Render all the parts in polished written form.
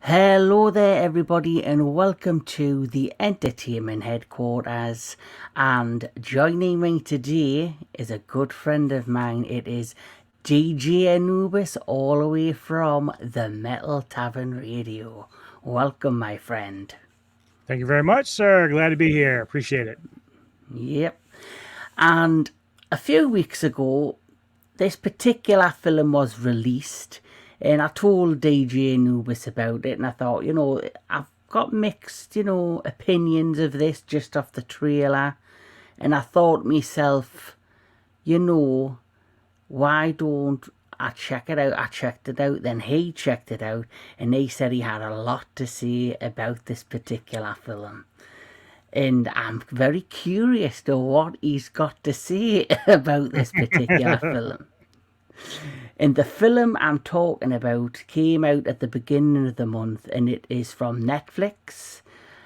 Hello there everybody and welcome to the entertainment headquarters, and joining me today is a good friend of mine. It is DJ Anubis, all the way from the Metal Tavern Radio. Welcome, my friend. Thank you very much, sir. Glad to be here. Appreciate it. Yep. And a few weeks ago, this particular film was released, and I told DJ Anubis about it, and I thought, I've got mixed, opinions of this just off the trailer, and I thought myself, why don't I check it out? I checked it out, then he checked it out, and he said he had a lot to say about this particular film. And I'm very curious to what he's got to say about this particular film. And the film I'm talking about came out at the beginning of the month, and it is from Netflix,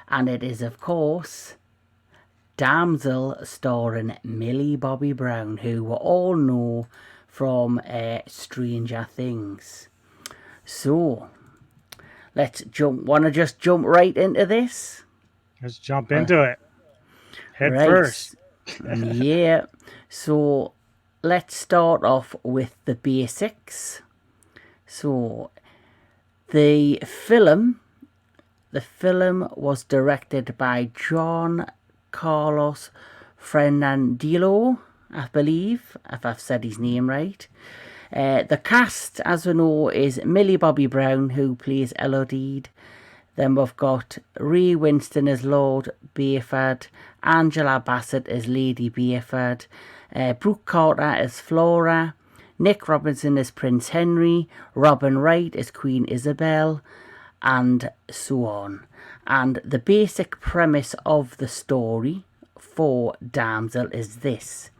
and it is, of course, Damsel, starring Millie Bobby Brown, who we all know from Stranger Things. So, want to just jump right into this? Let's jump into it. Head right. First. Yeah. So, let's start off with the basics. So, the film was directed by John Carlos Fernandillo, I believe, if I've said his name right. The cast, as we know, is Millie Bobby Brown, who plays Elodie. Then we've got Ray Winston as Lord Bayford, Angela Bassett as Lady Bayford, Brooke Carter as Flora, Nick Robinson as Prince Henry, Robin Wright as Queen Isabel, and so on. And the basic premise of the story for Damsel is this.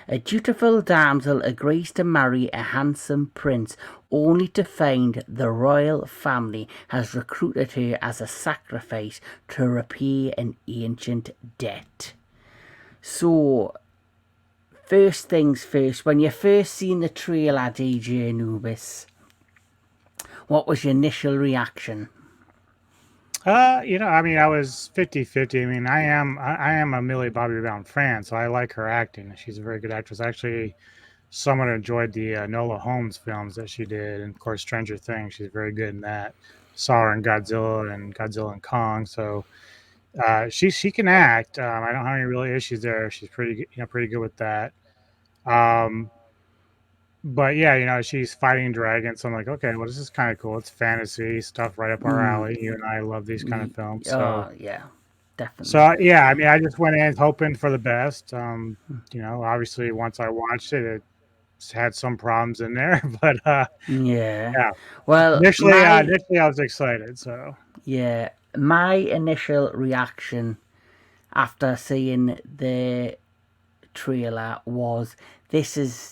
A dutiful damsel agrees to marry a handsome prince, only to find the royal family has recruited her as a sacrifice to repay an ancient debt. So, first things first, when you first seen the trailer, DJ Anubis, what was your initial reaction? I was 50-50. I am a Millie Bobby Brown fan, so I like her acting. She's a very good actress. Actually, someone enjoyed the Nola Holmes films that she did, and of course, Stranger Things. She's very good in that. Saw her in Godzilla and Kong. So she can act. I don't have any really issues there. She's pretty good with that. But yeah, she's fighting dragons. So I'm like, okay, well, this is kind of cool. It's fantasy stuff right up our alley. You and I love these kind of films. So yeah, definitely. So yeah, I just went in hoping for the best. Obviously once I watched it, it had some problems in there, but yeah. Well, initially I was excited. So yeah, my initial reaction after seeing the trailer was, this is,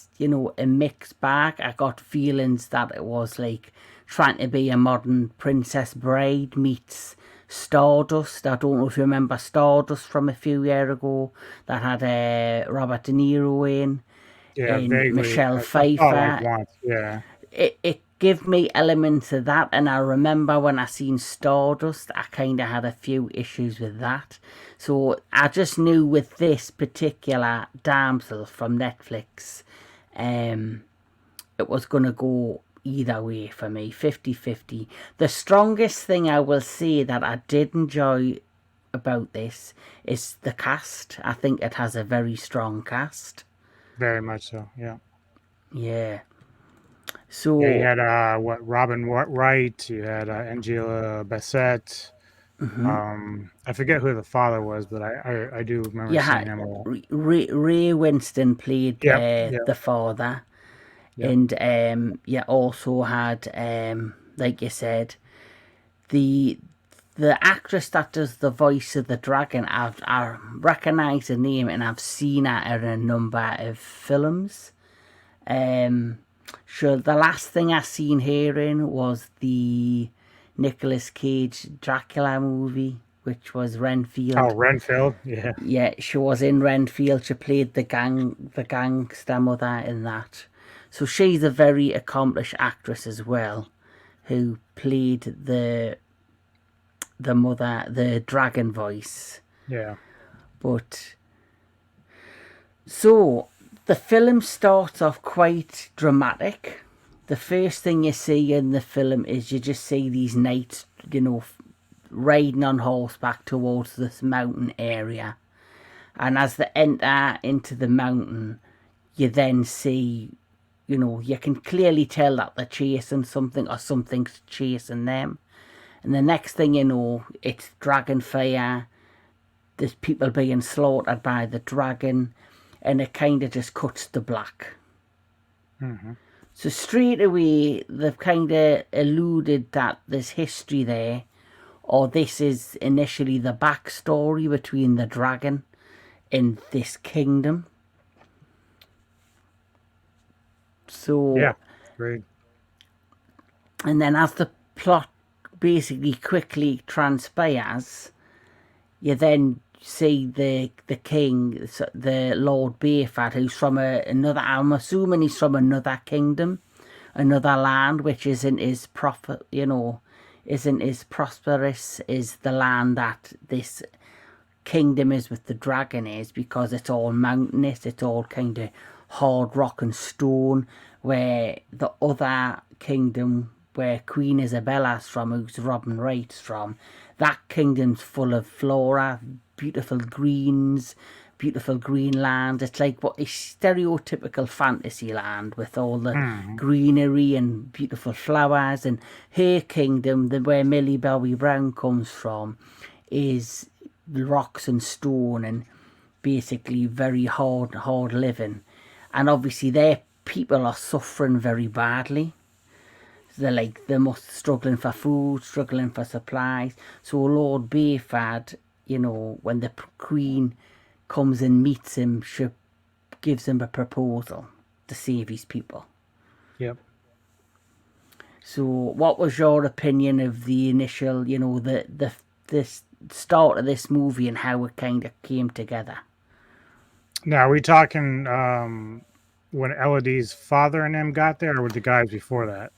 a mixed bag. I got feelings that it was like trying to be a modern Princess Bride meets Stardust. I don't know if you remember Stardust from a few years ago, that had Robert De Niro in, and Michelle Pfeiffer. Yeah. It gave me elements of that, and I remember when I seen Stardust, I kind of had a few issues with that. So I just knew with this particular Damsel from Netflix, it was going to go either way for me, 50-50. The strongest thing I will say that I did enjoy about this is the cast. I think it has a very strong cast. Very much so, yeah. Yeah. So you had Robin Wright, you had Angela Bassett. I forget who the father was, but I do remember seeing him a lot. Ray Winston played the father. Yep. And you also had, like you said, the actress that does the voice of the dragon. I recognise the name, and I've seen her in a number of films. Sure, the last thing I seen her in was the Nicolas Cage Dracula movie, which was Oh, Renfield. Renfield, yeah. Yeah, she was in Renfield. She played the gangster mother in that. So she's a very accomplished actress as well, who played the mother, the dragon voice. Yeah. But so the film starts off quite dramatic. The first thing you see in the film is you just see these knights, riding on horseback towards this mountain area. And as they enter into the mountain, you then see, you can clearly tell that they're chasing something or something's chasing them. And the next thing you know, it's dragon fire. There's people being slaughtered by the dragon. And it kind of just cuts to black. Mm-hmm. So straight away, they've kind of alluded that there's history there. Or this is initially the backstory between the dragon in this kingdom. So yeah, great. And then as the plot basically quickly transpires, you then see the king, the Lord Bayford, who's from another. I'm assuming he's from another kingdom, another land, which isn't as isn't as prosperous as the land that this kingdom is with the dragon is, because it's all mountainous, it's all kind of hard rock and stone, where the other kingdom where Queen Isabella's from, who's Robin Wright's from, that kingdom's full of flora, beautiful greens, beautiful green land. It's like what a stereotypical fantasy land with all the greenery and beautiful flowers. And her kingdom, where Millie Bobby Brown comes from, is rocks and stone and basically very hard living. And obviously their people are suffering very badly. They're most struggling for food, struggling for supplies. So Lord Bayford, when the Queen comes and meets him, she gives him a proposal to save his people. Yep. So what was your opinion of the initial, the start of this movie and how it kind of came together? Now, are we talking when Elodie's father and them got there, or with the guys before that?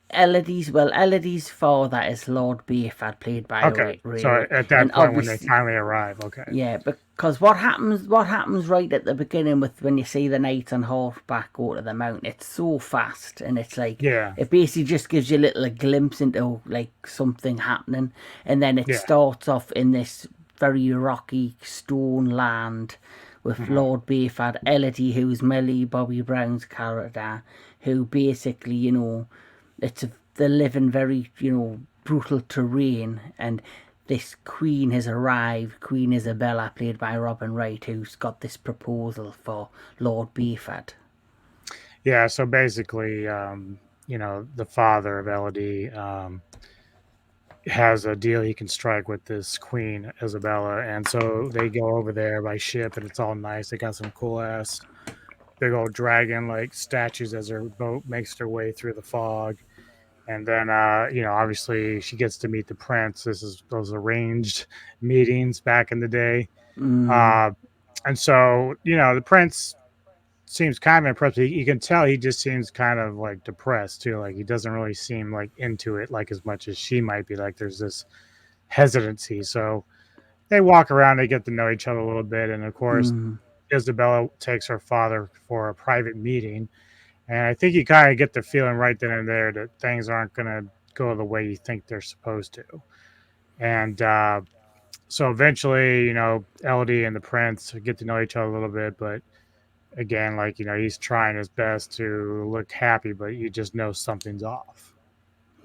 Elodie's father is Lord Bayford, played by Ray. Ray. So at that point when they finally arrive, okay. Yeah, because what happens right at the beginning when you see the knights on horseback go to the mountain, it's so fast, and it's like, it basically just gives you a glimpse into like something happening, and then it starts off in this very rocky stone land with Lord Bayford, Elodie, who's Millie Bobby Brown's character, who basically, they're living very, brutal terrain, and this queen has arrived, Queen Isabella, played by Robin Wright, who's got this proposal for Lord Bayford. Yeah, so basically, the father of Elodie has a deal he can strike with this Queen Isabella, and so they go over there by ship, and it's all nice. They got some cool ass big old dragon like statues as their boat makes their way through the fog. And then obviously she gthis to meet the prince. This is those arranged meetings back in the day. And so the prince seems kind of impressed. You can tell he just seems kind of like depressed too. Like he doesn't really seem like into it like as much as she might be. Like there's this hesitancy. So they walk around, they get to know each other a little bit, and of course Isabella takes her father for a private meeting, and I think you kind of get the feeling right then and there that things aren't going to go the way you think they're supposed to. And so eventually, Elodie and the prince get to know each other a little bit, but again, he's trying his best to look happy, but you just know something's off.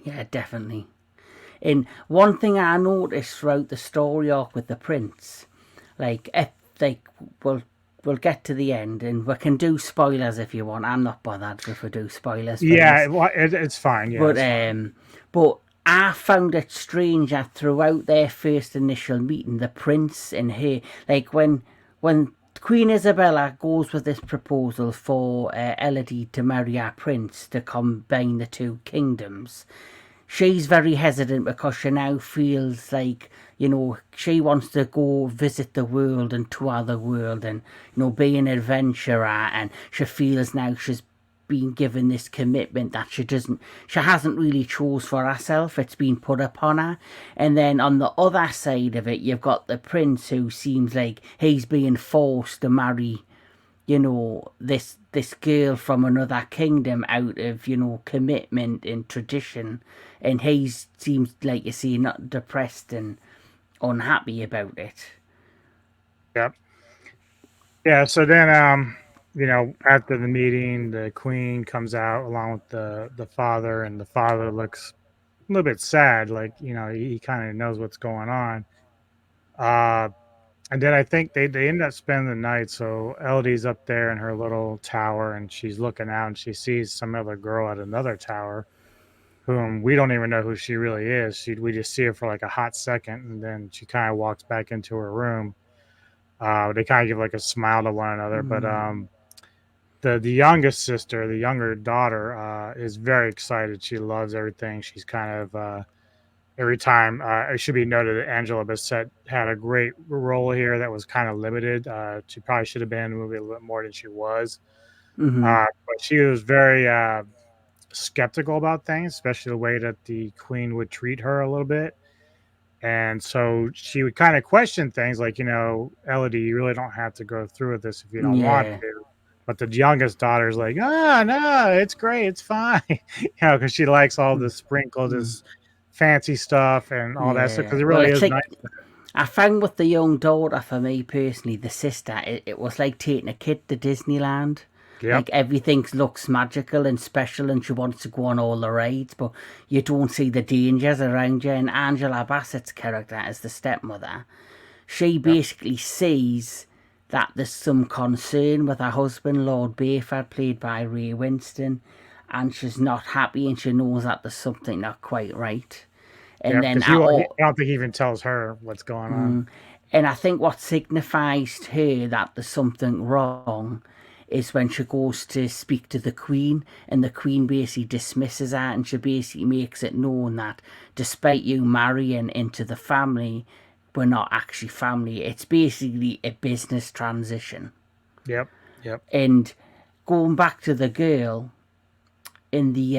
Yeah, definitely. And one thing I noticed throughout the story arc with the prince, we'll get to the end, and we can do spoilers if you want. I'm not bothered if we do spoilers. Yeah, it's fine. Yeah, but I found it strange that throughout their first initial meeting, the prince and her, when Queen Isabella goes with this proposal for Elodie to marry our prince to combine the two kingdoms. She's very hesitant because she now feels like, she wants to go visit the world and tour the world and, be an adventurer, and she feels now she's been given this commitment that she hasn't really chose for herself. It's been put upon her. And then on the other side of it, you've got the prince who seems like he's being forced to marry, this girl from another kingdom out of, commitment and tradition. And he seems like, you see, not depressed and unhappy about it. Yep. Yeah, so then after the meeting, the queen comes out along with the father, and the father looks a little bit sad, like, he kind of knows what's going on. And then I think they end up spending the night. So Elodie's up there in her little tower, and she's looking out, and she sees some other girl at another tower, whom we don't even know who she really is. We just see her for like a hot second, and then she kind of walks back into her room. They kind of give like a smile to one another, but the youngest sister, the younger daughter, is very excited. She loves everything. She's kind of every time. It should be noted that Angela Bassett had a great role here that was kind of limited. She probably should have been in the movie a little bit more than she was. But she was very skeptical about things, especially the way that the queen would treat her a little bit. And so she would kind of question things like, Elodie, you really don't have to go through with this if you don't want to. But the youngest daughter's like, no, it's great. It's fine. Because she likes all the sprinkled, this fancy stuff and all that stuff. Because it really is nice. I found with the young daughter, for me personally, the sister, it was like taking a kid to Disneyland. Yep. Like everything looks magical and special, and she wants to go on all the rides, but you don't see the dangers around you. And Angela Bassett's character as the stepmother, she basically sees that there's some concern with her husband, Lord Bayford, played by Ray Winston, and she's not happy, and she knows that there's something not quite right. And then I don't think he even tells her what's going on. And I think what signifies to her that there's something wrong is when she goes to speak to the queen, and the queen basically dismisses her, and she basically makes it known that despite you marrying into the family, we're not actually family. It's basically a business transition. Yep. And going back to the girl in the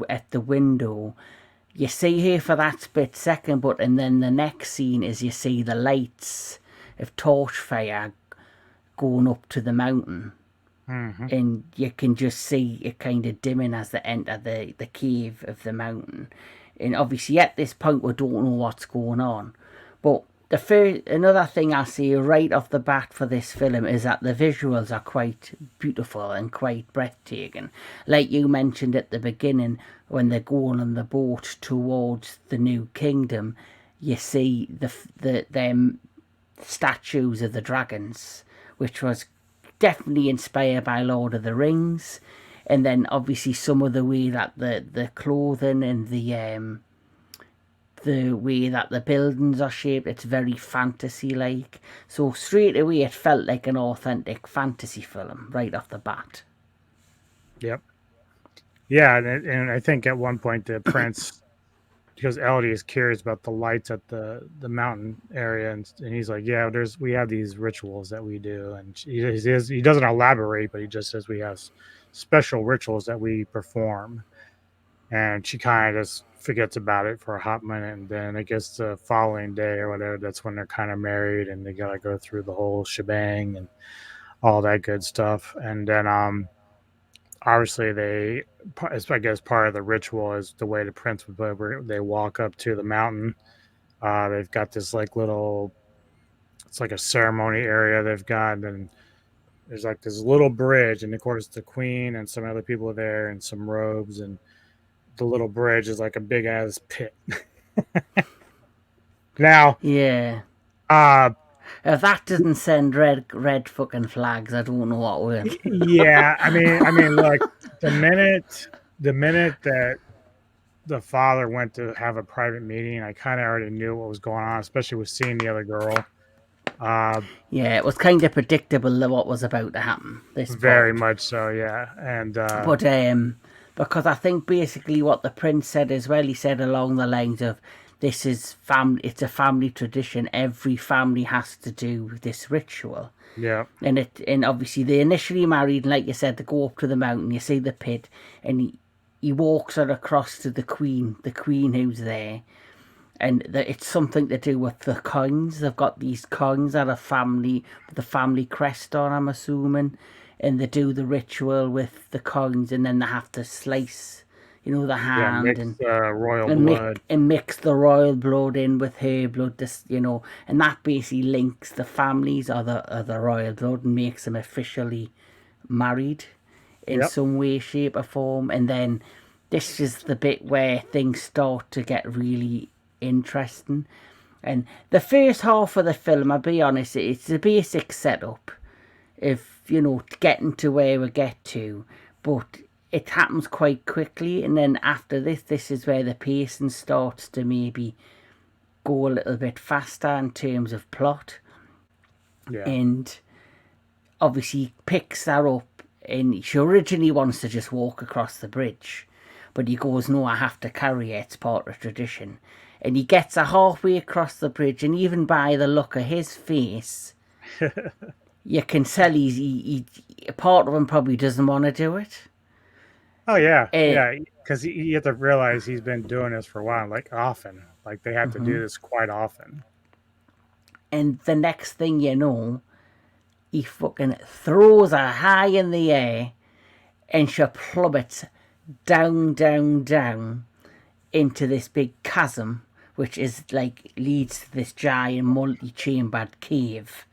at the window, you see her for that split second, and then the next scene is you see the lights of torchfire going up to the mountain, and you can just see it kind of dimming as they enter the cave of the mountain. And obviously at this point we don't know what's going on, but another thing I see right off the bat for this film is that the visuals are quite beautiful and quite breathtaking. Like you mentioned at the beginning, when they're going on the boat towards the new kingdom, you see them statues of the dragons, which was definitely inspired by Lord of the Rings. And then obviously some of the way that the clothing and the way that the buildings are shaped, it's very fantasy-like. So straight away it felt like an authentic fantasy film right off the bat. Yep. Yeah, and I think at one point the prince, because Elodie is curious about the lights at the mountain area, and he's like, yeah, we have these rituals that we do, and he doesn't elaborate, but he just says we have special rituals that we perform. And she kind of just forgets about it for a hot minute, and then I guess the following day or whatever, that's when they're kind of married, and they gotta go through the whole shebang and all that good stuff. And then obviously I guess part of the ritual is the way the prince would put it, where they walk up to the mountain. They've got this like little, it's like a ceremony area they've got, and there's like this little bridge, and of course the queen and some other people are there in some robes, and the little bridge is like a big ass pit. Now, yeah, if that didn't send red fucking flags, I don't know what will. Yeah, I mean, look, the minute that the father went to have a private meeting, I kind of already knew what was going on, especially with seeing the other girl. Yeah, it was kind of predictable that what was about to happen. This Very part, much so, yeah. And but because I think basically what the prince said as well, he said along the lines of, "This is family. It's a family tradition. Every family has to do this ritual." yeah, And obviously they initially married, and like you said, they go up to the mountain. You see the pit, and he walks her across to the queen who's there, and it's something to do with the coins. They've got these coins that are family, the family crest on, I'm assuming, and they do the ritual with the coins, and then they have to slice, the yeah, hand mixed royal and mix blood. and mix the royal blood in with her blood, and that basically links the families of the royal blood and makes them officially married in Yep. some way, shape, or form. And then this is the bit where things start to get really interesting. And the first half of the film, I'll be honest, it's the basic setup of getting to where we get to, but it happens quite quickly. And then after this is where the pacing starts to maybe go a little bit faster in terms of plot. Yeah. And obviously picks that up, and she originally wants to just walk across the bridge, but he goes, "No, I have to carry it, it's part of tradition." And he gets her halfway across the bridge, and even by the look of his face, you can tell he part of him probably doesn't want to do it. Oh yeah, Uh, yeah. Because you have to realize he's been doing this for a while, like often. Like they have to do this quite often. and the next thing you know, he fucking throws her high in the air, and she plummets down, down, down into this big chasm, which is like leads to this giant multi-chambered cave.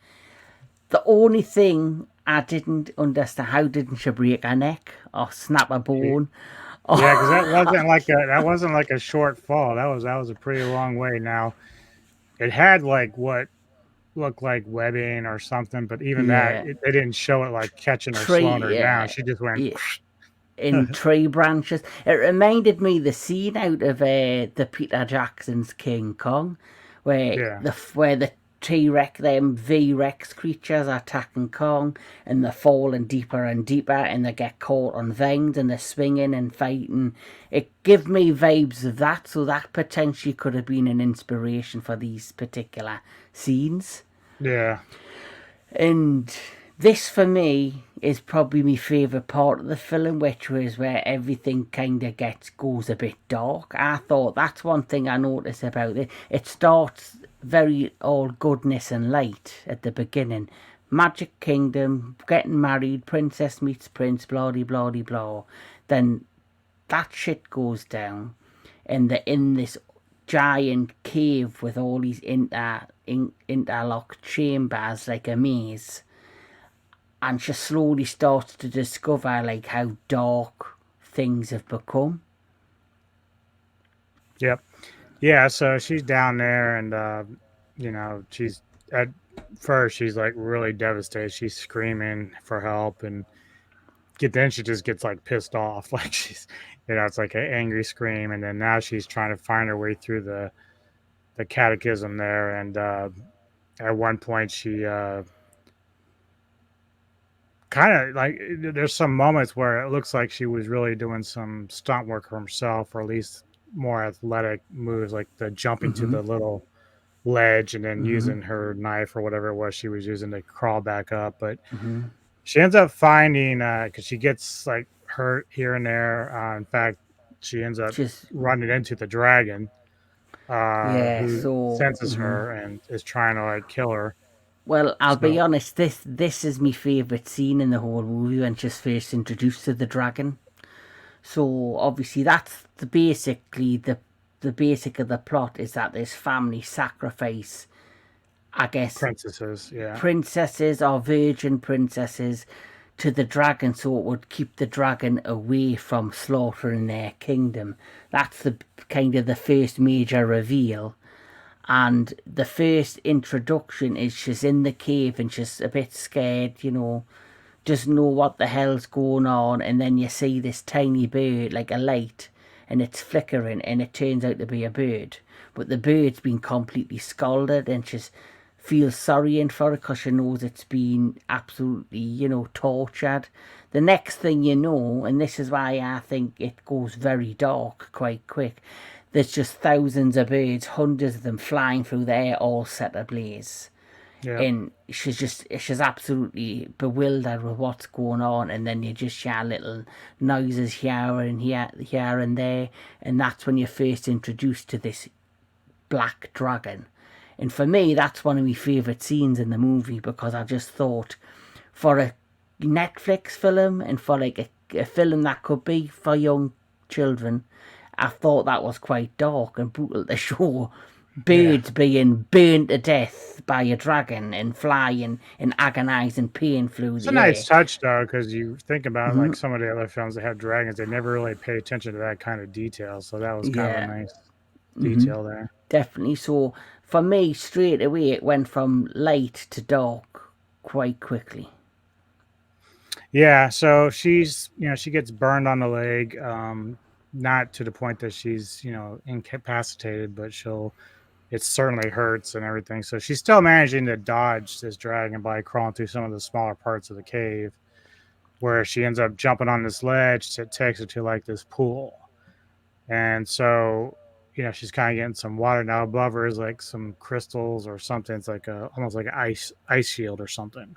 The only thing I didn't understand, how didn't she break her neck or snap a bone? Yeah, because that wasn't like a short fall. That was a pretty long way. Now it had like what looked like webbing or something, but even that Yeah, they didn't show it like catching her, slowing her tree, down. She just went. yeah, in tree branches. It reminded me the scene out of the Peter Jackson's King Kong, where Yeah, the T-Rex, them V-Rex creatures are attacking Kong, and they're falling deeper and deeper, and they get caught on vines, and they're swinging and fighting. It gave me vibes of that, so that potentially could have been an inspiration for these particular scenes. yeah, And this for me is probably my favourite part of the film, which was where everything kind of goes a bit dark. I thought that's one thing I noticed about it. It starts very all goodness and light at the beginning. Magic Kingdom, getting married, princess meets prince, blah de blah de blah. Then that shit goes down, and they're in this giant cave with all these interlocked chambers like a maze, and she slowly starts to discover like how dark things have become. yep, yeah. So she's down there, and she's at first she's like really devastated. She's screaming for help, and then she just gets like pissed off, like she's, it's like an angry scream, and then now she's trying to find her way through the catechism there, and at one point she kind of like there's some moments where it looks like she was really doing some stunt work herself, or at least more athletic moves, like the jumping to the little ledge and then using her knife or whatever it was she was using to crawl back up. But she ends up finding, because she gets like hurt here and there. In fact, she ends up Just running into the dragon, yeah, who so senses her and is trying to like kill her. well, I'll be So honest, this is my favourite scene in the whole movie when she's first introduced to the dragon. So obviously that's basically the basic of the plot, is that there's family sacrifice, I guess, princesses, yeah, princesses or virgin princesses to the dragon, so it would keep the dragon away from slaughtering their kingdom. That's the kind of the first major reveal. And the first introduction is she's in the cave and she's a bit scared, doesn't know what the hell's going on. And then you see this tiny bird, like a light, and it's flickering, and it turns out to be a bird. But the bird's been completely scalded, and she's feels sorry in for it because she knows it's been absolutely, tortured. The next thing you know, and this is why I think it goes very dark quite quick, there's just thousands of birds, hundreds of them flying through the air, all set ablaze. Yeah. And she's absolutely bewildered with what's going on, and then you just hear little noises here and here and there, and that's when you're first introduced to this black dragon. And for me, that's one of my favourite scenes in the movie, because I just thought, for a Netflix film and for like a film that could be for young children, I thought that was quite dark and brutal to show birds being burned to death by a dragon and flying in agonising pain through It's the a air. nice touch, though, because you think about like some of the other films that have dragons, they never really pay attention to that kind of detail. So that was kind of a nice detail there. Definitely. So for me, straight away, it went from light to dark quite quickly. Yeah, so she's, she gets burned on the leg, not to the point that she's, incapacitated, but it certainly hurts and everything. So she's still managing to dodge this dragon by crawling through some of the smaller parts of the cave, where she ends up jumping on this ledge that takes her to like this pool. And so, she's kind of getting some water. Now above her is like some crystals or something. It's like almost like an ice shield or something.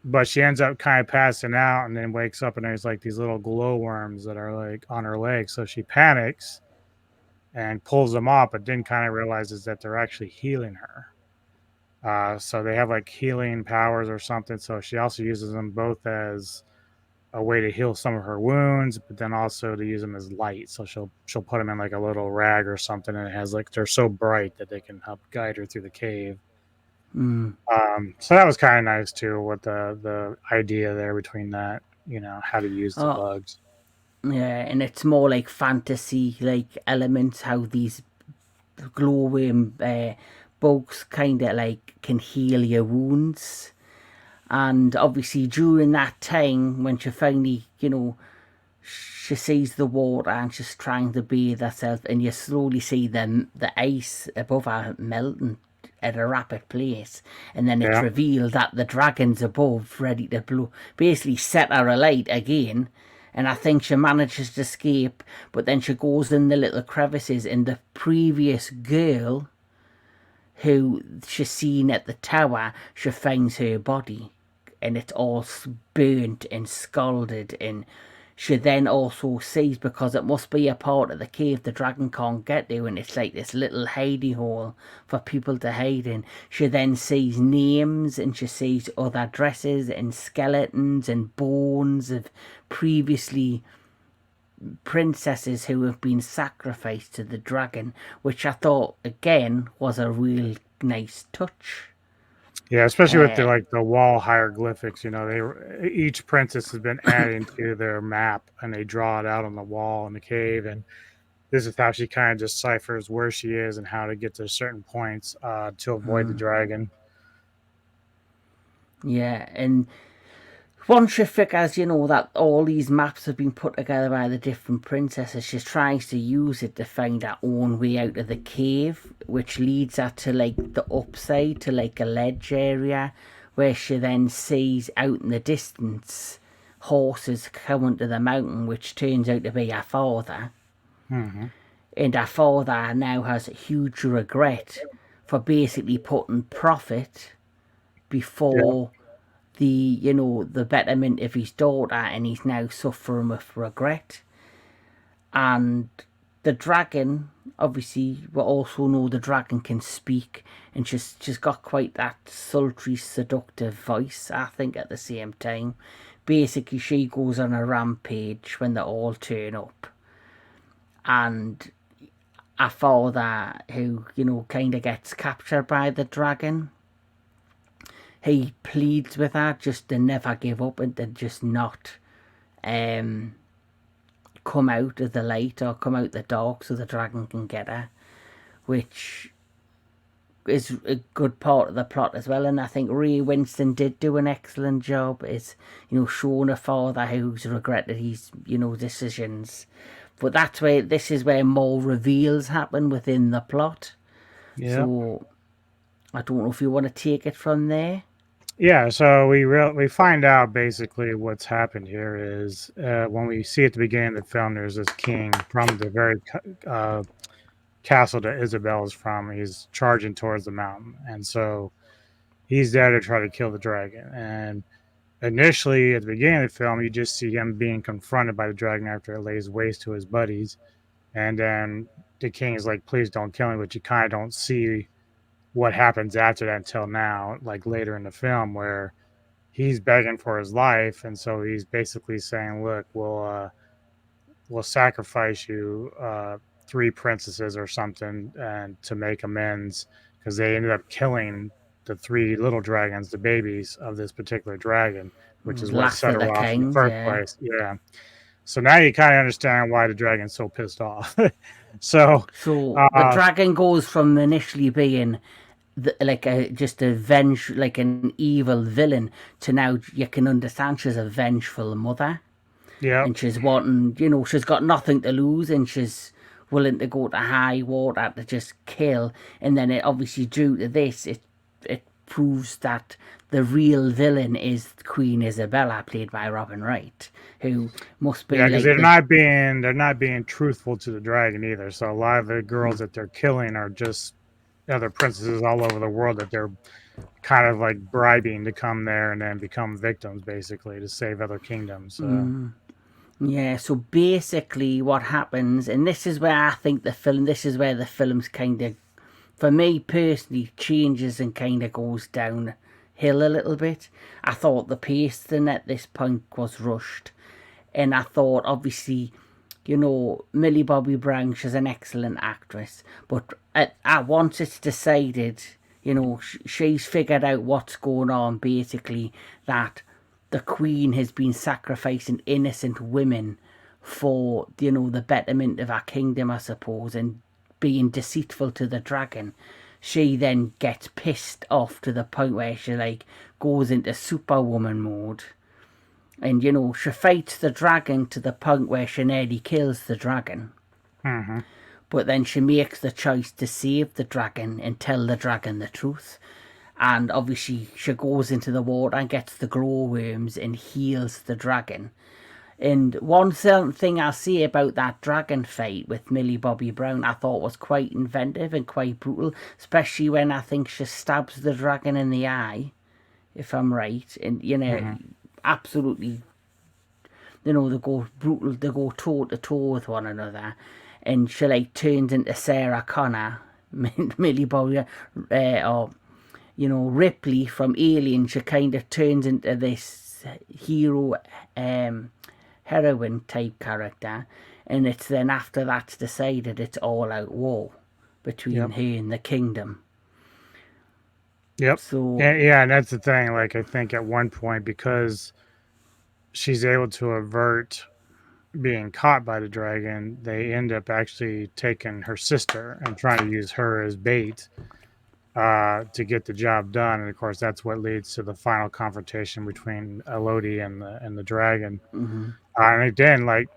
But she ends up kind of passing out and then wakes up, and there's like these little glowworms that are like on her legs. So she panics and pulls them off, but then kind of realizes that they're actually healing her. So they have like healing powers or something. So she also uses them both as a way to heal some of her wounds, but then also to use them as light. So she'll put them in like a little rag or something, and it has like, they're so bright that they can help guide her through the cave. So that was kind of nice too, with the idea there between that, how to use the bugs. Yeah, and it's more like fantasy like elements, how these glowworm bugs kind of like can heal your wounds. And obviously during that time when she finally, she sees the water and she's trying to bathe herself, and you slowly see the ice above her melting at a rapid pace, and then it's revealed that the dragon's above, ready to blow, basically set her alight again. And I think she manages to escape, but then she goes in the little crevices, and the previous girl who she's seen at the tower, she finds her body, and it's all burnt and scalded, and she then also sees, because it must be a part of the cave the dragon can't get to, and it's like this little hidey hole for people to hide in. She then sees names, and she sees other dresses and skeletons and bones of previously princesses who have been sacrificed to the dragon, which I thought again was a real nice touch. Yeah, especially with the wall hieroglyphics. Each princess has been adding to their map, and they draw it out on the wall in the cave. And this is how she kind of deciphers where she is and how to get to certain points to avoid the dragon. Yeah, and once she figures, that all these maps have been put together by the different princesses, she tries to use it to find her own way out of the cave, which leads her to like the upside, to like a ledge area, where she then sees out in the distance horses coming to the mountain, which turns out to be her father. Mm-hmm. And her father now has a huge regret for basically putting profit before the betterment of his daughter, and he's now suffering with regret. And the dragon, obviously, we also know the dragon can speak, and she's got quite that sultry, seductive voice, I think, at the same time. Basically, she goes on a rampage when they all turn up. And a father who, kind of gets captured by the dragon, he pleads with her just to never give up and to just not come out of the light or come out the dark so the dragon can get her, which is a good part of the plot as well. And I think Ray Winston did do an excellent job, is showing a father who's regretted his decisions. But this is where more reveals happen within the plot. Yeah. So I don't know if you want to take it from there. Yeah, so we find out basically what's happened here is when we see at the beginning of the film, there's this king from the very castle that Isabel is from. He's charging towards the mountain, and so he's there to try to kill the dragon. And initially, at the beginning of the film, you just see him being confronted by the dragon after it lays waste to his buddies, and then the king is like, "Please don't kill me," but you kind of don't see what happens after that until now, like later in the film, where he's begging for his life, and so he's basically saying, "Look, we'll sacrifice you, three princesses or something, and to make amends, because they ended up killing the three little dragons, the babies of this particular dragon, which is what Last set of her the off in the kings, first yeah. place." Yeah. So now you kind of understand why the dragon's so pissed off. So, So the dragon goes from initially being just a like an evil villain to now you can understand she's a vengeful mother. yeah, And she's wanting, she's got nothing to lose and she's willing to go to high water to just kill. And then it obviously, due to this, it proves that the real villain is Queen Isabella, played by Robin Wright, who must be because like they're not being truthful to the dragon either. So a lot of the girls that they're killing are just other princesses all over the world that they're kind of like bribing to come there and then become victims, basically, to save other kingdoms. So. Yeah, so basically what happens, and this is where I think this is where the film's kind of, for me personally, changes and kind of goes downhill a little bit. I thought the pacing at this point was rushed. And I thought, obviously, Millie Bobby Brown, she's an excellent actress. But once it's decided, she's figured out what's going on, basically, that the Queen has been sacrificing innocent women for, the betterment of our kingdom, I suppose, and being deceitful to the dragon. She then gets pissed off to the point where she, like, goes into superwoman mode. And, she fights the dragon to the point where she nearly kills the dragon. Mm-hmm. But then she makes the choice to save the dragon and tell the dragon the truth. And obviously she goes into the water and gets the glowworms and heals the dragon. And one certain thing I'll say about that dragon fight with Millie Bobby Brown, I thought was quite inventive and quite brutal, especially when I think she stabs the dragon in the eye, if I'm right. And, absolutely, they go brutal, they go toe to toe with one another. And she, like, turns into Sarah Connor, Millie Bobby, or Ripley from Alien. She kind of turns into this hero, heroine type character, and it's then after that's decided, it's all out war between her and the kingdom. Yep. So yeah, and that's the thing. Like, I think at one point, because she's able to avert being caught by the dragon, they end up actually taking her sister and trying to use her as bait to get the job done. And of course, that's what leads to the final confrontation between Elodie and the dragon. And again, like,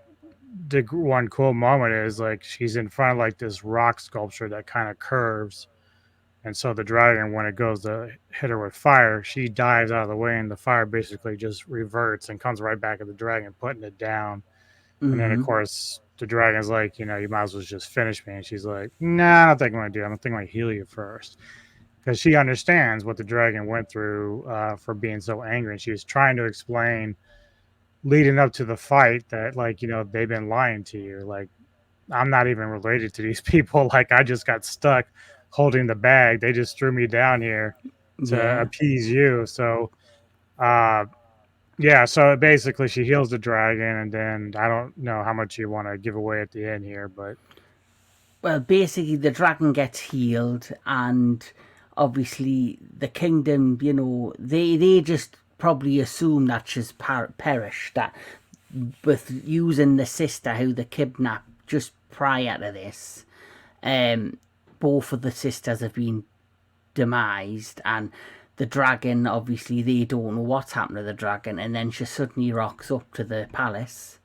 the one cool moment is, like, she's in front of like this rock sculpture that kind of curves, and so the dragon, when it goes to hit her with fire, she dives out of the way, and the fire basically just reverts and comes right back at the dragon, putting it down. And then, of course, the dragon's like, you might as well just finish me. And she's like, nah, I don't think I'm going to do it. I don't think I'm going to heal you first. Because she understands what the dragon went through for being so angry. And she was trying to explain, leading up to the fight, that, like, they've been lying to you. Like, I'm not even related to these people. Like, I just got stuck holding the bag. They just threw me down here to appease you. So, yeah, so basically she heals the dragon, and then I don't know how much you want to give away at the end here, but... Well, basically the dragon gets healed, and obviously the kingdom, they just probably assume that she's perished, that with using the sister who they kidnapped just prior to this, both of the sisters have been demised, and the dragon, obviously they don't know what's happened to the dragon, and then she suddenly rocks up to the palace.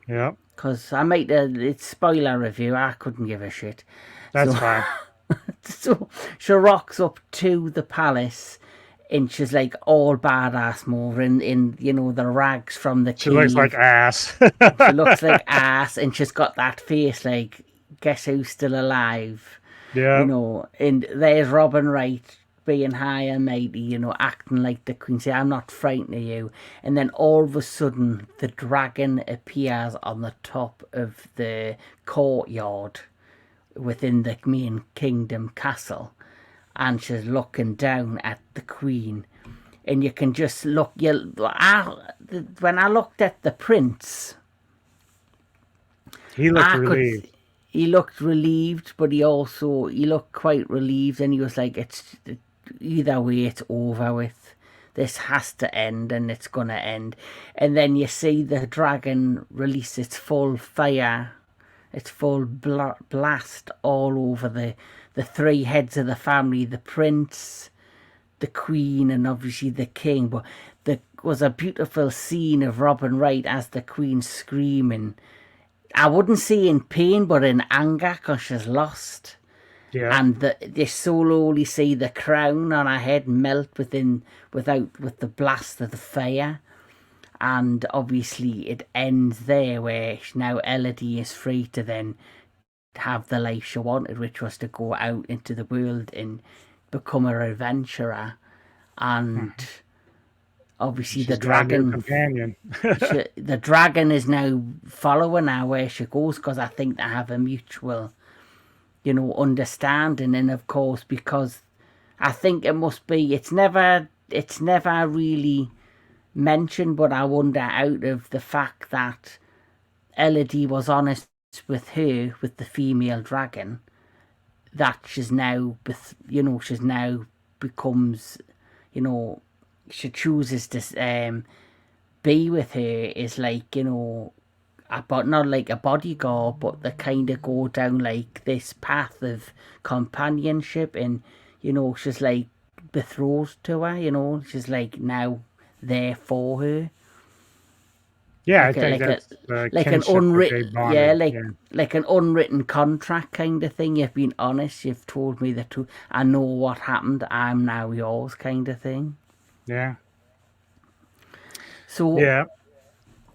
Yep. Because I made it's spoiler review, I couldn't give a shit. That's fine. So she rocks up to the palace and she's like all badass more in the rags from the She looks like cave. ass. She looks like ass and she's got that face like, guess who's still alive? Yeah. And there's Robin Wright being high and mighty, acting like the queen, say, I'm not frightened of you. And then all of a sudden, the dragon appears on the top of the courtyard within the main kingdom castle. And she's looking down at the queen. And you can just look, when I looked at the prince, He looked relieved. He looked relieved, but he looked quite relieved, and he was like, either way, it's over with. This has to end, and it's gonna end. And then you see the dragon release its full fire, its full blast all over the three heads of the family, the prince, the queen, and obviously the king. But there was a beautiful scene of Robin Wright as the queen screaming. I wouldn't say in pain, but in anger, because she's lost. Yeah. And you slowly see the crown on her head melt with the blast of the fire. And obviously it ends there, where now Elodie is free to then have the life she wanted, which was to go out into the world and become an adventurer. And obviously She's the dragon companion. the dragon is now following her where she goes, because I think they have a mutual understanding. And of course, because I think it must be, it's never really mentioned, but I wonder, out of the fact that Elodie was honest with her, with the female dragon, that she's now becomes, she chooses to be with her, is like, but not like a bodyguard, but they kind of go down like this path of companionship, and she's like betrothed to her. She's like now there for her. Yeah, like I think that's like an unwritten, like an unwritten contract kind of thing. You've been honest. You've told me the truth. I know what happened. I'm now yours, kind of thing. Yeah. So yeah.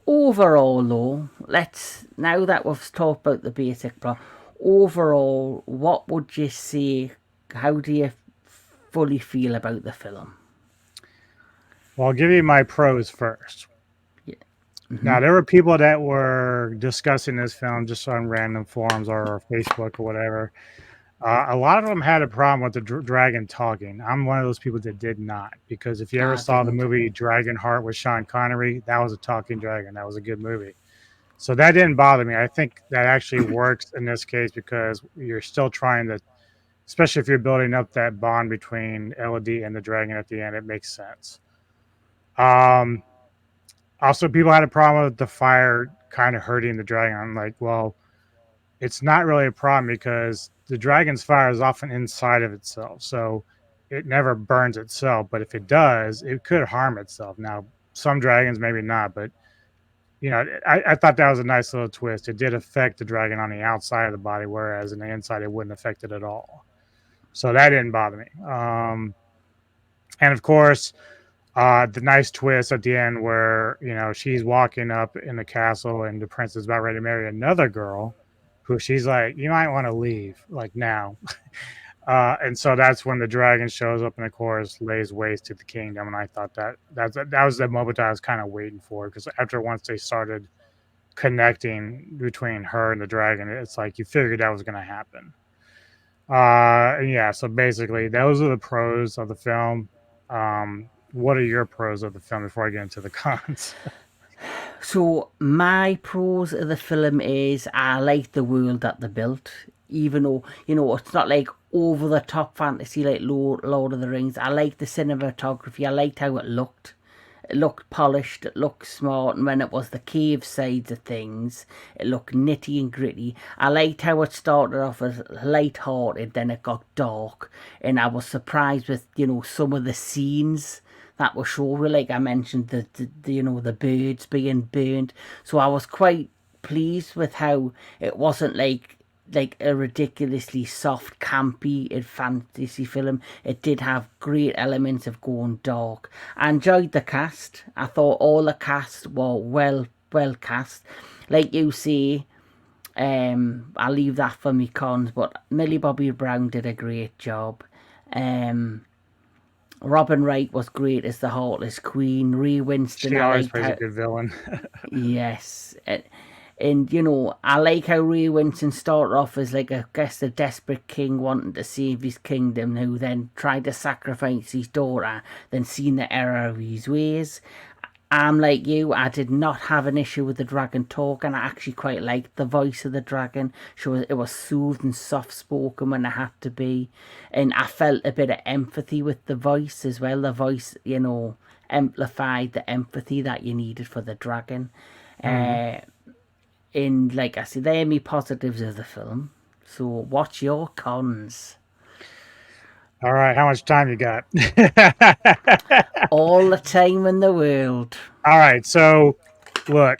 Overall, though, now that we've talked about the basic plot, overall, what would you say? How do you fully feel about the film? Well, I'll give you my pros first. Now, there were people that were discussing this film just on random forums or Facebook or whatever. A lot of them had a problem with the dragon talking. I'm one of those people that did not, because if you ever saw the movie Dragonheart with Sean Connery, that was a talking dragon. That was a good movie. So that didn't bother me. I think that actually works in this case, because you're still trying to, especially if you're building up that bond between Elodie and the dragon at the end, it makes sense. Also, people had a problem with the fire kind of hurting the dragon. I'm like, well, it's not really a problem, because the dragon's fire is often inside of itself. So it never burns itself. But if it does, it could harm itself. Now, some dragons, maybe not. But, I thought that was a nice little twist. It did affect the dragon on the outside of the body, whereas in the inside, it wouldn't affect it at all. So that didn't bother me. And of course, the nice twist at the end where, she's walking up in the castle and the prince is about ready to marry another girl who she's like, you might want to leave, like, now. And so that's when the dragon shows up and, of course, lays waste to the kingdom. And I thought that was the moment I was kind of waiting for, because once they started connecting between her and the dragon, it's like you figured that was going to happen. And yeah, so basically those are the pros of the film. What are your pros of the film before I get into the cons? So my pros of the film is I like the world that they built, even though, it's not like over the top fantasy like Lord of the Rings. I like the cinematography. I liked how it looked. It looked polished, it looked smart, and when it was the cave sides of things, it looked nitty and gritty. I liked how it started off as light-hearted, then it got dark, and I was surprised with, some of the scenes that were shown, like I mentioned, the birds being burned. So I was quite pleased with how it wasn't like like a ridiculously soft, campy fantasy film. It did have great elements of going dark. I enjoyed the cast. I thought all the cast were well cast. Like you say, I'll leave that for me cons, but Millie Bobby Brown did a great job. Um, Robin Wright was great as the Heartless Queen. Ray Winston, She I always liked plays a how. good villain. Yes. And, I like how Ray Winston started off as, like, a desperate king wanting to save his kingdom, who then tried to sacrifice his daughter, then seen the error of his ways. I'm like you, I did not have an issue with the dragon talking. I actually quite liked the voice of the dragon. It was soothed and soft spoken when it had to be. And I felt a bit of empathy with the voice as well. The voice, amplified the empathy that you needed for the dragon. Mhm. And like I said, they're me positives of the film. So what's your cons? All right, how much time you got? All the time in the world. All right, so look,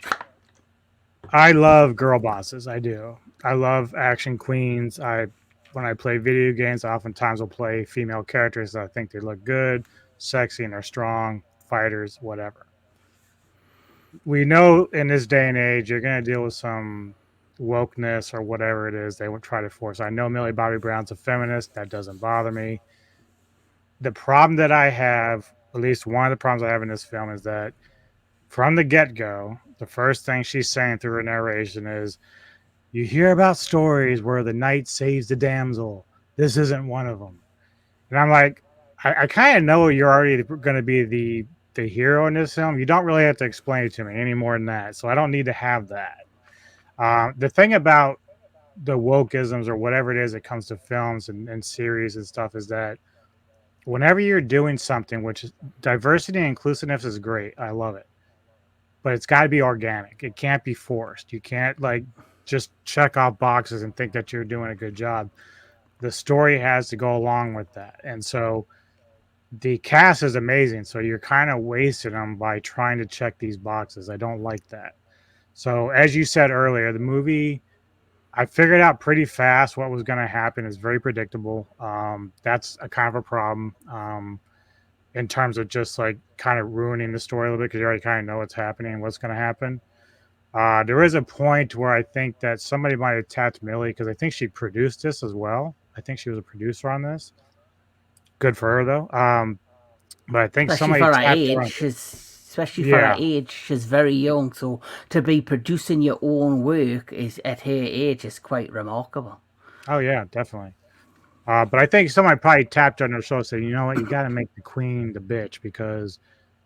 I love girl bosses. I do. I love action queens. When I play video games, I oftentimes will play female characters that I think they look good, sexy, and they're strong fighters, whatever. We know in this day and age, you're going to deal with some wokeness or whatever it is they would try to force. I know Millie Bobby Brown's a feminist. That doesn't bother me. The problem that I have, at least one of the problems I have in this film, is that from the get-go, the first thing she's saying through her narration is, you hear about stories where the knight saves the damsel. This isn't one of them. And I'm like, I kind of know you're already going to be the hero in this film. You don't really have to explain it to me any more than that. So I don't need to have that. The thing about the wokeisms or whatever it is that comes to films and series and stuff is that whenever you're doing something, which is diversity and inclusiveness is great. I love it. But it's got to be organic. It can't be forced. You can't like just check off boxes and think that you're doing a good job. The story has to go along with that. And so the cast is amazing. So you're kind of wasting them by trying to check these boxes. I don't like that. So as you said earlier, the movie, I figured out pretty fast what was going to happen. It's very predictable. That's a kind of a problem in terms of just like kind of ruining the story a little bit because you already kind of know what's happening and what's going to happen. There is a point where I think that somebody might have tapped Millie because I think she produced this as well. I think she was a producer on this. Good for her though. But I think Especially somebody for her tapped her age, on. Yeah. she's very young. So to be producing your own work is at her age is quite remarkable. Oh yeah, definitely. But I think somebody probably tapped her on her shoulder and said, you know what, you got to make the queen the bitch because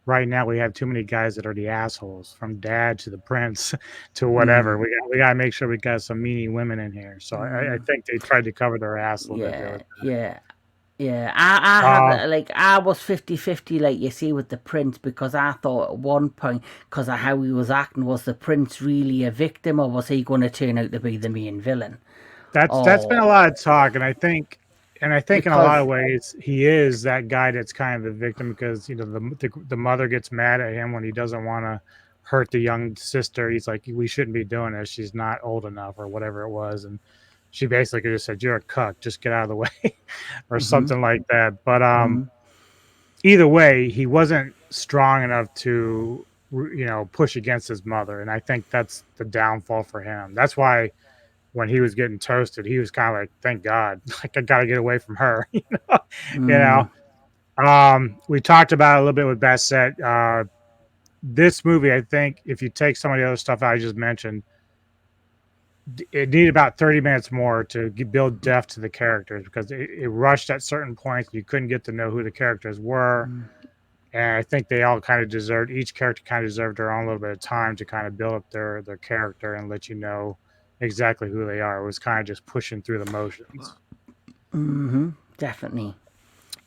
right now we have too many guys that are the assholes, from dad to the prince to whatever. Mm, We got to make sure we got some meanie women in here. So I mm, think they tried to cover their ass a little bit the yeah, other yeah. Yeah, I had time. like I was 50-50, like you see with the prince, because I thought at one point, because of how he was acting, was the prince really a victim or was he going to turn out to be the main villain? That's been Oh, a lot of talk, and I think in a lot because of ways he is that guy that's kind of the victim because the mother gets mad at him when he doesn't want to hurt the young sister. He's like, we shouldn't be doing this. She's not old enough or whatever it was, and she basically just said, "You're a cuck. Just get out of the way," or mm-hmm, something like that. But mm-hmm, either way, he wasn't strong enough to push against his mother, and I think that's the downfall for him. That's why when he was getting toasted, he was kind of like, "Thank God, like I got to get away from her." You know. mm, We talked about it a little bit with Bassett. This movie, I think, if you take some of the other stuff I just mentioned, it needed about 30 minutes more to build depth to the characters because it rushed at certain points. You couldn't get to know who the characters were. And I think they all kind of deserved, each character kind of deserved their own little bit of time to kind of build up their character and let you know exactly who they are. It was kind of just pushing through the motions. mm-hmm, definitely.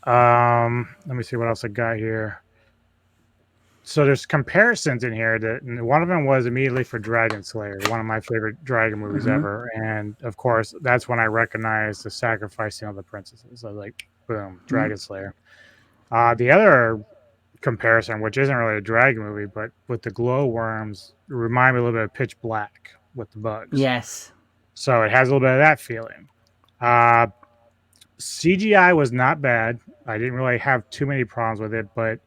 Let me see what else I got here. So there's comparisons in here that and one of them was immediately for Dragon Slayer, one of my favorite dragon movies Mm-hmm, ever. And of course, that's when I recognized the sacrificing of the princesses. I was like, boom, mm, Dragon Slayer. The other comparison, which isn't really a dragon movie, but with the glowworms, remind me a little bit of Pitch Black with the bugs. yes. So it has a little bit of that feeling. Uh, CGI was not bad. I didn't really have too many problems with it, but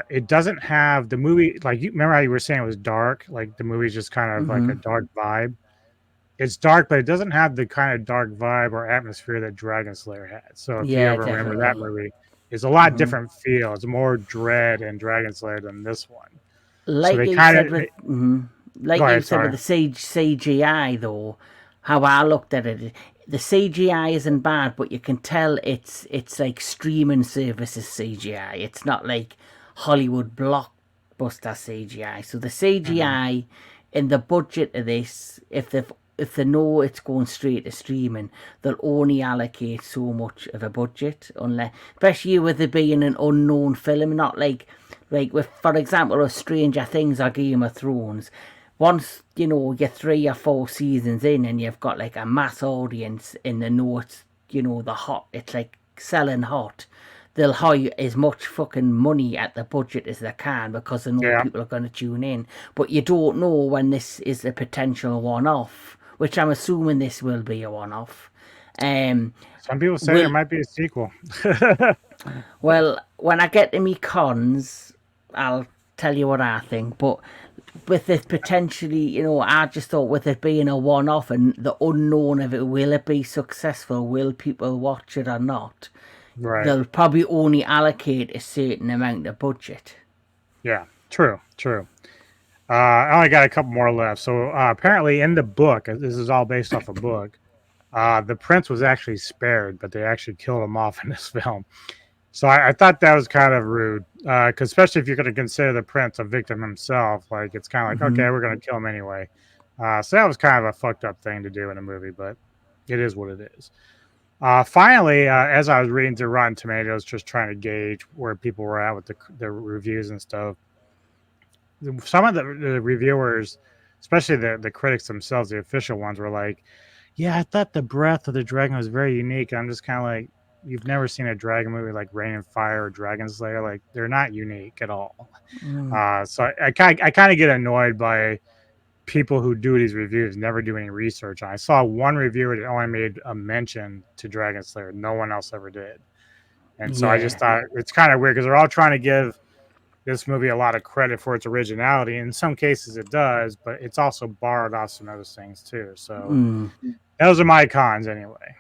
it doesn't have the movie like you remember how you were saying it was dark, like the movie's just kind of like a dark vibe. It's dark, but it doesn't have the kind of dark vibe or atmosphere that Dragon Slayer had. So if you Yeah, ever remember that definitely. movie, it's a lot different feel. It's more dread in Dragon Slayer than this one. So Like they you kind said of with, like go you ahead. said with Sorry. the CGI though, how I looked at it, the CGI isn't bad, but you can tell it's like streaming services CGI. It's not like Hollywood blockbuster CGI. So the Mhm. CGI in the budget of this, if they know it's going straight to streaming, they'll only allocate so much of a budget, unless, especially with it being an unknown film, not like with, for example, with Stranger Things or Game of Thrones. Once you're 3 or 4 seasons in, and you've got like a mass audience in the know the hot. It's like selling hot. They'll hire as much fucking money at the budget as they can because they know Yeah. people are going to tune in. But you don't know when this is a potential one-off, which I'm assuming this will be a one-off. Um, Some people say there will might be a sequel. Well, when I get to me cons, I'll tell you what I think. But with it potentially, I just thought with it being a one-off and the unknown of it, will it be successful? Will people watch it or not? Right. They'll probably only allocate a certain amount of budget. Yeah. True. True. I only got a couple more left. So apparently, in the book, this is all based off a book. The prince was actually spared, but they actually killed him off in this film. So I thought that was kind of rude, because especially if you're going to consider the prince a victim himself, like it's kind of like, okay, we're going to kill him anyway. So that was kind of a fucked up thing to do in a movie, but it is what it is. Finally, as I was reading through Rotten Tomatoes, just trying to gauge where people were at with the reviews and stuff, some of the reviewers, especially the critics themselves, the official ones, were like, "Yeah, I thought the breath of the dragon was very unique." And I'm just kind of like, "You've never seen a dragon movie like Rain and Fire or Dragon Slayer? Like they're not unique at all." So I kind of get annoyed by people who do these reviews never do any research. I saw one reviewer that only made a mention to Dragon Slayer. No one else ever did. And so I just Yeah. thought it's kind of weird because they're all trying to give this movie a lot of credit for its originality. In some cases, it does, but it's also borrowed off some other things too. So those are my cons anyway.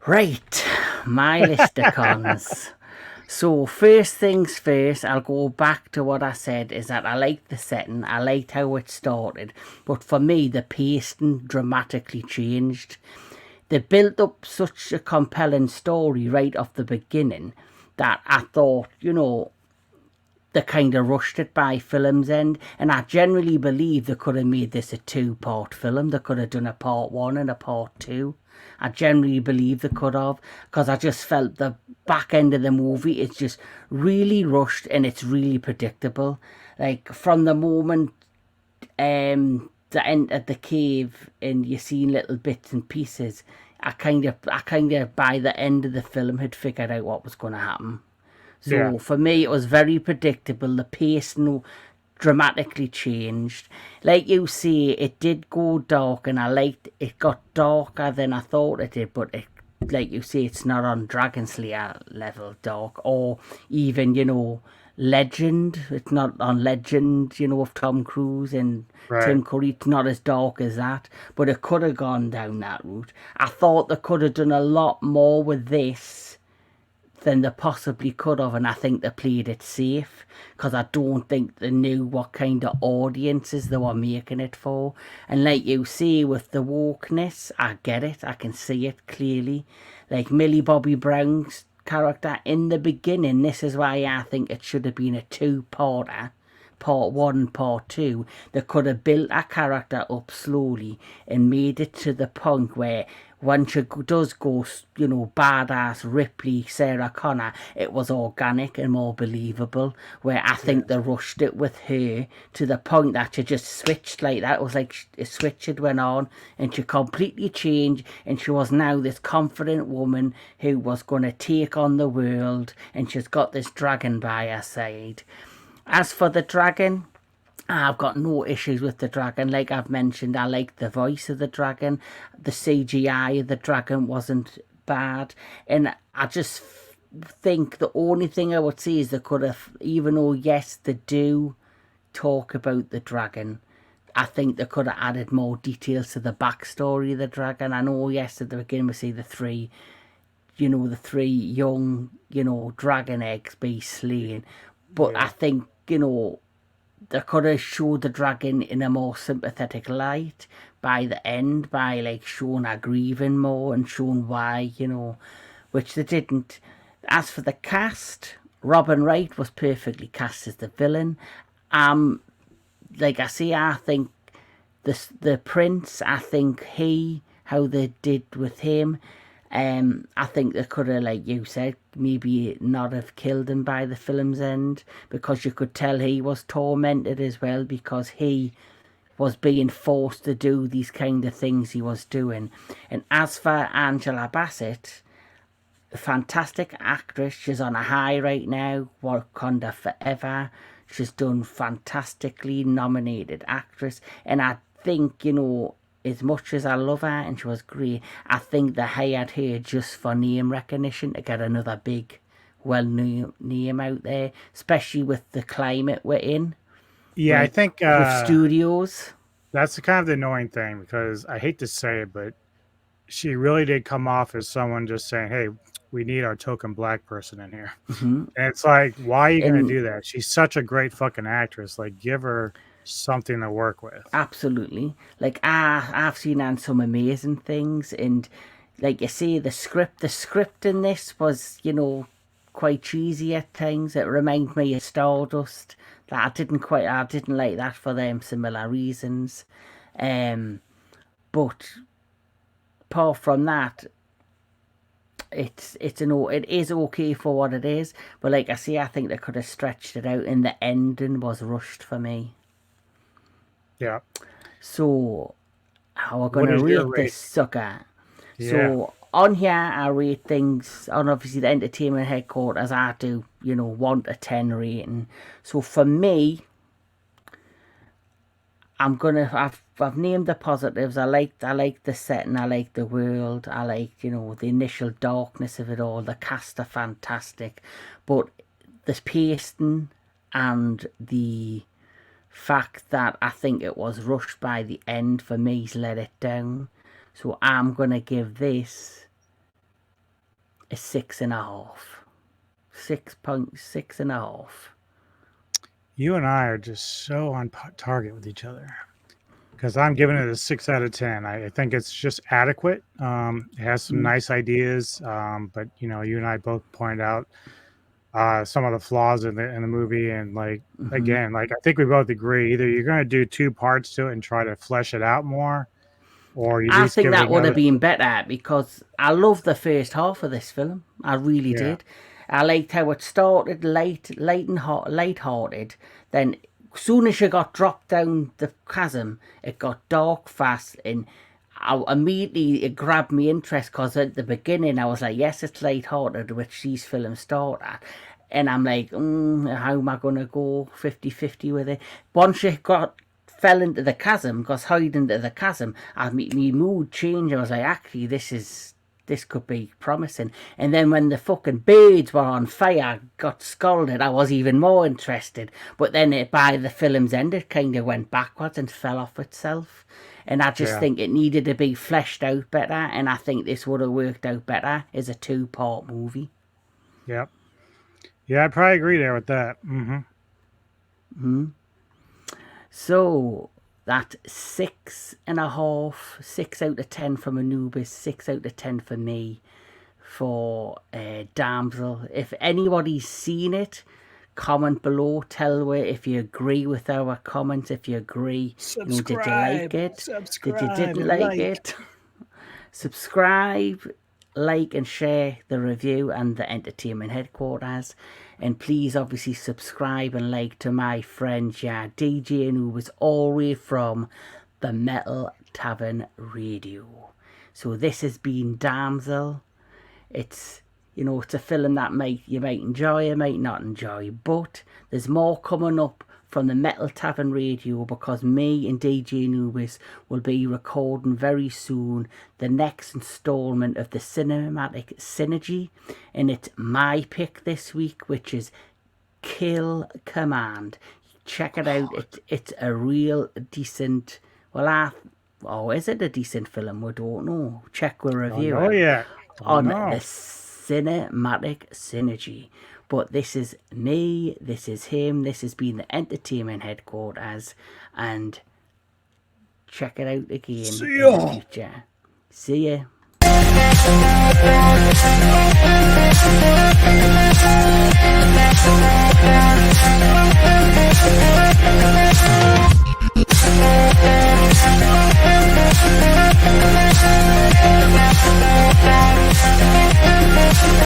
Right. My list of cons. So first things first, I'll go back to what I said, is that I liked the setting, I liked how it started, but for me the pacing dramatically changed. They built up such a compelling story right off the beginning that I thought, they kind of rushed it by film's end, and I generally believe they could have made this a two-part film. They could have done a part one and a part two. I generally believe they could have, because I just felt the back end of the movie, it's just really rushed and it's really predictable. Like from the moment the end at the cave and you're seeing little bits and pieces, I kind of by the end of the film had figured out what was going to happen. Yeah, So for me, it was very predictable. The pace dramatically changed. Like you say, it did go dark, and I liked it. Got darker than I thought it did, but like you say, it's not on Dragon Slayer level dark, or even Legend. It's not on Legend, of Tom Cruise and right. Tim Curry. It's not as dark as that, but it could have gone down that route. I thought they could have done a lot more with this than they possibly could have, and I think they played it safe because I don't think they knew what kind of audiences they were making it for. And like you say, with the wokeness, I get it, I can see it clearly. Like Millie Bobby Brown's character in the beginning, this is why I think it should have been a two-parter. Part one, part two, they could have built a character up slowly and made it to the point where when she does go, badass Ripley, Sarah Connor, it was organic and more believable. Where I think they Yes. rushed it with her to the point that she just switched like that. It was like a switch had went on and she completely changed, and she was now this confident woman who was going to take on the world, and she's got this dragon by her side. As for the dragon, I've got no issues with the dragon. Like I've mentioned, I like the voice of the dragon. The CGI of the dragon wasn't bad. And I just think the only thing I would say is they could have, even though, yes, they do talk about the dragon, I think they could have added more details to the backstory of the dragon. I know, yes, at the beginning we see the three young, dragon eggs be slain. But I think, they could have showed the dragon in a more sympathetic light by the end, by like showing her grieving more and showing why, which they didn't. As for the cast, Robin Wright was perfectly cast as the villain. Like I say, I think the prince, I think how they did with him, I think they could have, like you said, maybe not have killed him by the film's end, because you could tell he was tormented as well, because he was being forced to do these kind of things he was doing. And as for Angela Bassett, a fantastic actress, she's on a high right now, Wakanda Forever. She's done fantastically, nominated actress, and I think, as much as I love her and she was great, I think they hired her just for name recognition, to get another big, well-known name out there, especially with the climate we're in. Yeah, I think with studios. That's kind of the annoying thing, because I hate to say it, but she really did come off as someone just saying, "Hey, we need our token black person in here." Mm-hmm. And it's like, why are you going to do that? She's such a great fucking actress. Like, give her something to work with. Absolutely. Like, I've seen her in some amazing things, and like you say, the script in this was, quite cheesy at times. It reminded me of Stardust. That I didn't like that for them similar reasons. But apart from that, it is okay for what it is. But like I say, I think they could have stretched it out, and the ending was rushed for me. Yeah. So, how are we going to rate this sucker? Yeah. So, on here, I rate things on obviously the entertainment headquarters. I do, 1 to 10 rating. So, for me, I've named the positives. I like the setting. I like the world. I like, the initial darkness of it all. The cast are fantastic. But the pacing and the fact that I think it was rushed by the end, for me's let it down. So I'm going to give this a 6.5. 6.5. You and I are just so on target with each other, because I'm giving it a 6 out of 10. I think it's just adequate. It has some nice ideas, but you and I both pointed out some of the flaws in the movie, and again, I think we both agree, either you're going to do 2 parts to it and try to flesh it out more, or you I think that would have been better, because I love the first half of this film. I really did. I liked how it started light-hearted. Then, as soon as you got dropped down the chasm, it got dark fast, and it grabbed me interest, because at the beginning I was like, yes, it's light-hearted, which these films start at. And I'm like, how am I going to go 50-50 with it? Once you fell into the chasm, got hide into the chasm, my mood changed. I was like, actually, this could be promising. And then when the fucking birds were on fire, got scalded, I was even more interested. But then by the film's end, it kind of went backwards and fell off itself. And I just think it needed to be fleshed out better, and I think this would have worked out better as a 2-part movie. Yep. Yeah, I probably agree there with that. So, that 6.5, 6 out of 10 from Anubis, 6 out of 10 for me, for Damsel. If anybody's seen it, comment below. Tell me if you agree with our comments. If you agree, did you like it? Did you didn't like it? Subscribe, like and share the review and the entertainment headquarters. And please obviously subscribe and like to my friend DJ Anubis, all the way from the Metal Tavern Radio. So this has been Damsel. It's it's a film that you might enjoy, you might not enjoy, but there's more coming up from the Metal Tavern Radio, because me and DJ Anubis will be recording very soon the next installment of the cinematic synergy, and it's my pick this week, which is Kill Command. Check it out. It's a real decent, is it a decent film? We don't know. Check with review on the cinematic synergy. But this is me, this is him, this has been the entertainment headquarters, and check it out again in the future. See ya.